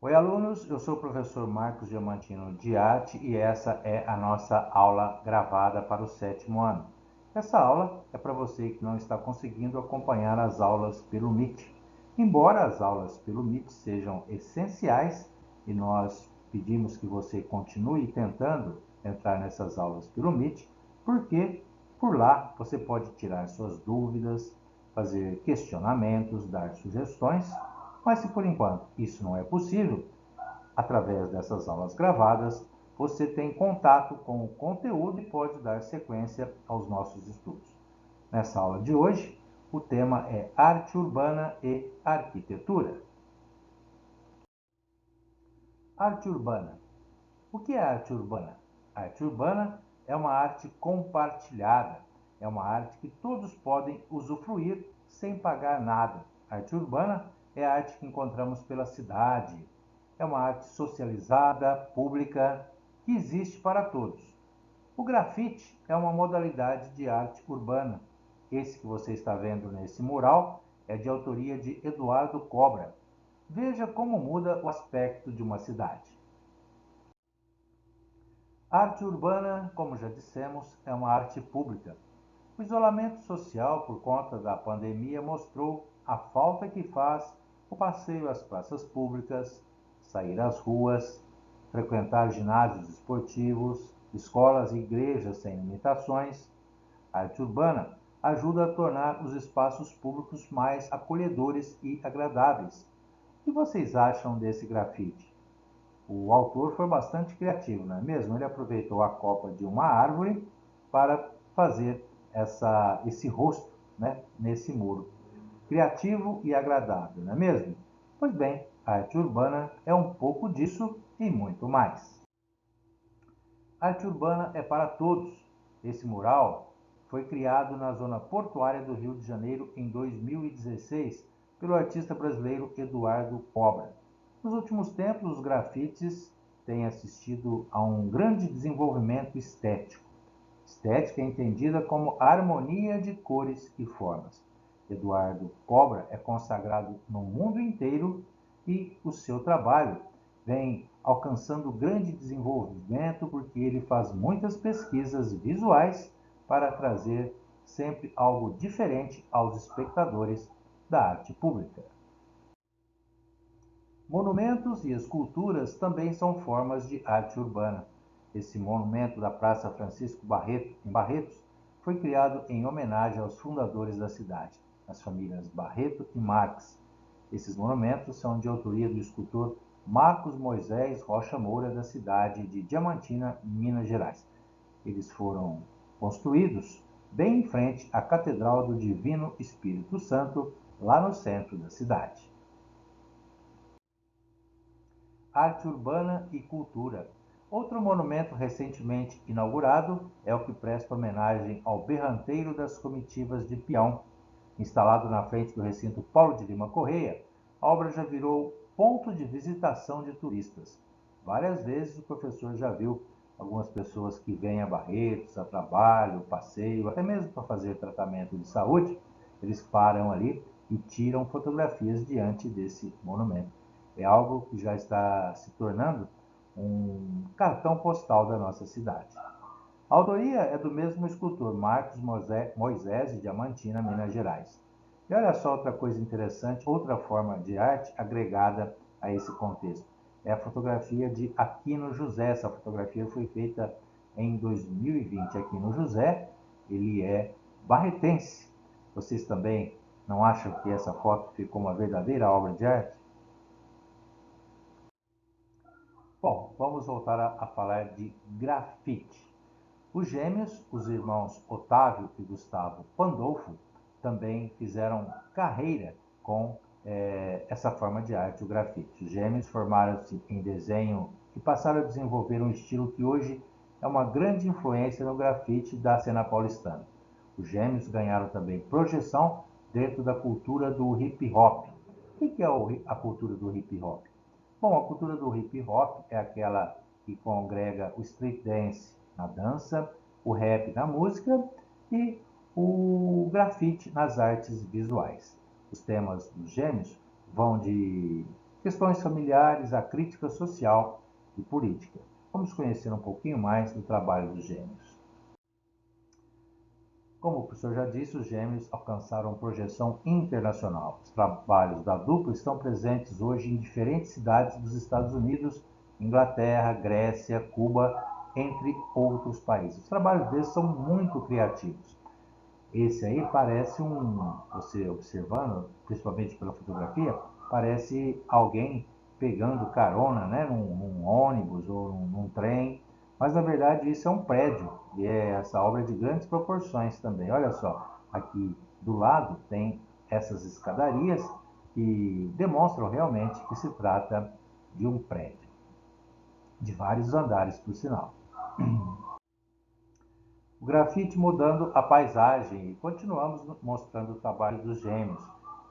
Oi, alunos, eu sou o professor Marcos Diamantino de Arte e essa é a nossa aula gravada para o 7º ano. Essa aula é para você que não está conseguindo acompanhar as aulas pelo Meet. Embora as aulas pelo Meet sejam essenciais e nós pedimos que você continue tentando entrar nessas aulas pelo Meet, porque por lá você pode tirar suas dúvidas, fazer questionamentos, dar sugestões. Mas se por enquanto isso não é possível, através dessas aulas gravadas, você tem contato com o conteúdo e pode dar sequência aos nossos estudos. Nessa aula de hoje, o tema é arte urbana e arquitetura. Arte urbana. O que é arte urbana? A arte urbana é uma arte compartilhada, é uma arte que todos podem usufruir sem pagar nada. A arte urbana é a arte que encontramos pela cidade, é uma arte socializada, pública, que existe para todos. O grafite é uma modalidade de arte urbana. Esse que você está vendo nesse mural é de autoria de Eduardo Cobra. Veja como muda o aspecto de uma cidade. A arte urbana, como já dissemos, é uma arte pública. O isolamento social por conta da pandemia mostrou a falta que faz o passeio às praças públicas, sair às ruas, frequentar ginásios esportivos, escolas e igrejas sem limitações. A arte urbana ajuda a tornar os espaços públicos mais acolhedores e agradáveis. O que vocês acham desse grafite? O autor foi bastante criativo, não é mesmo? Ele aproveitou a copa de uma árvore para fazer esse rosto, né, nesse muro. Criativo e agradável, não é mesmo? Pois bem, a arte urbana é um pouco disso e muito mais. A arte urbana é para todos. Esse mural foi criado na zona portuária do Rio de Janeiro em 2016 pelo artista brasileiro Eduardo Cobra. Nos últimos tempos, os grafites têm assistido a um grande desenvolvimento estético. Estética é entendida como harmonia de cores e formas. Eduardo Cobra é consagrado no mundo inteiro e o seu trabalho vem alcançando grande desenvolvimento porque ele faz muitas pesquisas visuais para trazer sempre algo diferente aos espectadores da arte pública. Monumentos e esculturas também são formas de arte urbana. Esse monumento da Praça Francisco Barreto, em Barretos, foi criado em homenagem aos fundadores da cidade, as famílias Barreto e Marques. Esses monumentos são de autoria do escultor Marcos Moisés Rocha Moura, da cidade de Diamantina, Minas Gerais. Eles foram construídos bem em frente à Catedral do Divino Espírito Santo, lá no centro da cidade. Arte urbana e cultura. Outro monumento recentemente inaugurado é o que presta homenagem ao berranteiro das comitivas de peão. Instalado na frente do recinto Paulo de Lima Correia, a obra já virou ponto de visitação de turistas. Várias vezes o professor já viu algumas pessoas que vêm a Barretos, a trabalho, passeio, até mesmo para fazer tratamento de saúde, eles param ali e tiram fotografias diante desse monumento. É algo que já está se tornando um cartão postal da nossa cidade. A autoria é do mesmo escultor Marcos Moisés de Diamantina, Minas Gerais. E olha só outra coisa interessante, outra forma de arte agregada a esse contexto. É a fotografia de Aquino José. Essa fotografia foi feita em 2020. Aquino José, ele é barretense. Vocês também não acham que essa foto ficou uma verdadeira obra de arte? Bom, vamos voltar a falar de grafite. Os gêmeos, os irmãos Otávio e Gustavo Pandolfo, também fizeram carreira com essa forma de arte, o grafite. Os gêmeos formaram-se em desenho e passaram a desenvolver um estilo que hoje é uma grande influência no grafite da cena paulistana. Os gêmeos ganharam também projeção dentro da cultura do hip hop. O que é a cultura do hip hop? Bom, a cultura do hip hop é aquela que congrega o street dance na dança, o rap na música e o grafite nas artes visuais. Os temas dos gêmeos vão de questões familiares, a crítica social e política. Vamos conhecer um pouquinho mais do trabalho dos gêmeos. Como o professor já disse, os gêmeos alcançaram projeção internacional. Os trabalhos da dupla estão presentes hoje em diferentes cidades dos Estados Unidos, Inglaterra, Grécia, Cuba, entre outros países. Os trabalhos deles são muito criativos. Esse aí parece você observando, principalmente pela fotografia, parece alguém pegando carona, né, num ônibus ou num trem, mas na verdade isso é um prédio e essa obra é de grandes proporções também. Olha só, aqui do lado tem essas escadarias que demonstram realmente que se trata de um prédio, de vários andares, por sinal. O grafite mudando a paisagem e continuamos mostrando o trabalho dos gêmeos,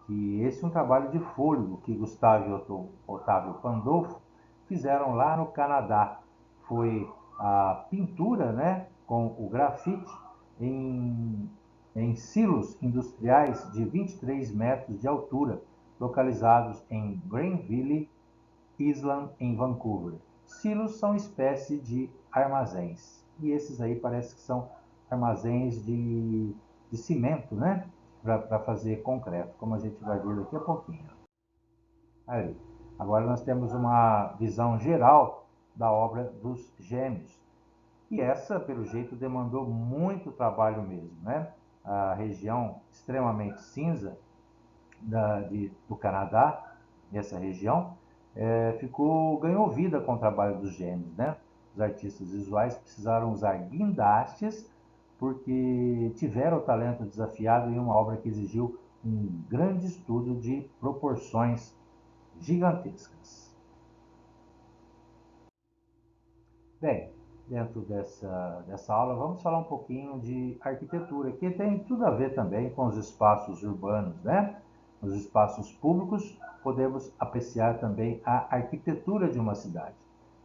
que esse é um trabalho de fôlego que Gustavo e Otávio Pandolfo fizeram lá no Canadá. Foi a pintura, né, com o grafite em silos industriais de 23 metros de altura, localizados em Granville Island, em Vancouver. Silos são espécie de armazéns. E esses aí parece que são armazéns de cimento, né? Para fazer concreto, como a gente vai ver daqui a pouquinho. Aí. Agora nós temos uma visão geral da obra dos gêmeos. E essa, pelo jeito, demandou muito trabalho mesmo, né? A região extremamente cinza do Canadá, essa região, ganhou vida com o trabalho dos gêmeos, né? Os artistas visuais precisaram usar guindastes porque tiveram o talento desafiado em uma obra que exigiu um grande estudo de proporções gigantescas. Bem, dentro dessa aula vamos falar um pouquinho de arquitetura, que tem tudo a ver também com os espaços urbanos, né? Nos espaços públicos podemos apreciar também a arquitetura de uma cidade.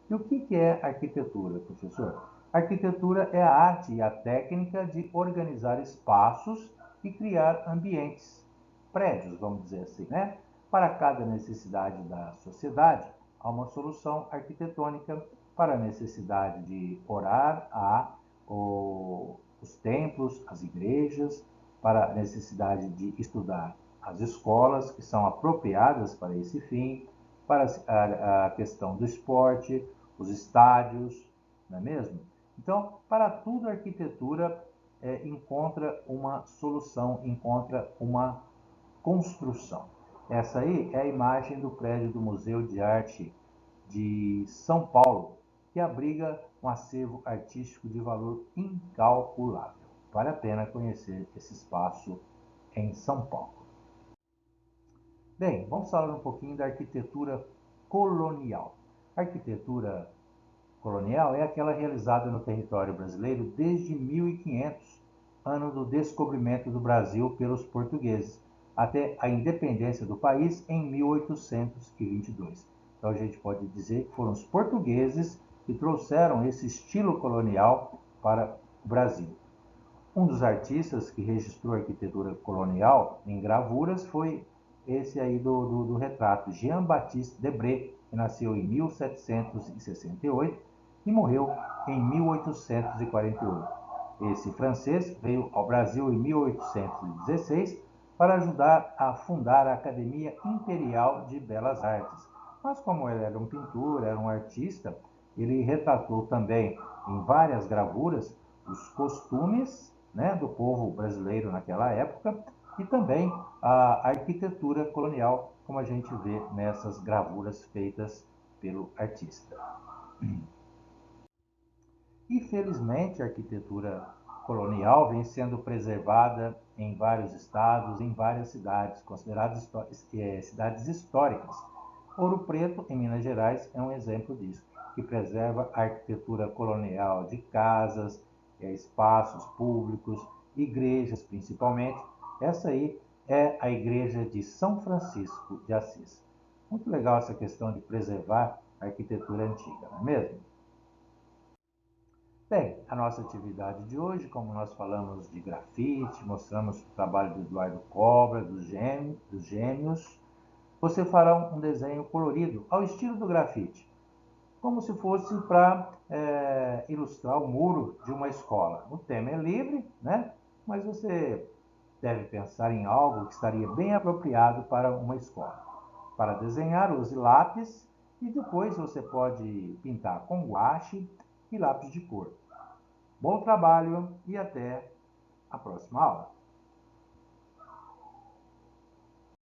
E o que é arquitetura, professor? Arquitetura é a arte e a técnica de organizar espaços e criar ambientes, prédios, vamos dizer assim, né? Para cada necessidade da sociedade, há uma solução arquitetônica. Para a necessidade de orar, há os templos, as igrejas. Para a necessidade de estudar, as escolas, que são apropriadas para esse fim. Para a questão do esporte, os estádios, não é mesmo? Então, para tudo a arquitetura encontra uma solução, encontra uma construção. Essa aí é a imagem do prédio do Museu de Arte de São Paulo, que abriga um acervo artístico de valor incalculável. Vale a pena conhecer esse espaço em São Paulo. Bem, vamos falar um pouquinho da arquitetura colonial. A arquitetura colonial é aquela realizada no território brasileiro desde 1500, ano do descobrimento do Brasil pelos portugueses, até a independência do país em 1822. Então a gente pode dizer que foram os portugueses que trouxeram esse estilo colonial para o Brasil. Um dos artistas que registrou a arquitetura colonial em gravuras foi esse aí do retrato, Jean-Baptiste Debré, que nasceu em 1768 e morreu em 1848. Esse francês veio ao Brasil em 1816 para ajudar a fundar a Academia Imperial de Belas Artes. Mas como ele era um pintor, era um artista, ele retratou também em várias gravuras os costumes, né, do povo brasileiro naquela época e também a arquitetura colonial, como a gente vê nessas gravuras feitas pelo artista. Infelizmente, a arquitetura colonial vem sendo preservada em vários estados, em várias cidades, consideradas cidades históricas. Ouro Preto, em Minas Gerais, é um exemplo disso, que preserva a arquitetura colonial de casas, espaços públicos, igrejas principalmente. Essa aí é a igreja de São Francisco de Assis. Muito legal essa questão de preservar a arquitetura antiga, não é mesmo? Bem, a nossa atividade de hoje, como nós falamos de grafite, mostramos o trabalho do Eduardo Cobra, dos gêmeos, Você fará um desenho colorido ao estilo do grafite, como se fosse para ilustrar o muro de uma escola. O tema é livre, né? Mas você deve pensar em algo que estaria bem apropriado para uma escola. Para desenhar, use lápis e depois você pode pintar com guache e lápis de cor. Bom trabalho e até a próxima aula!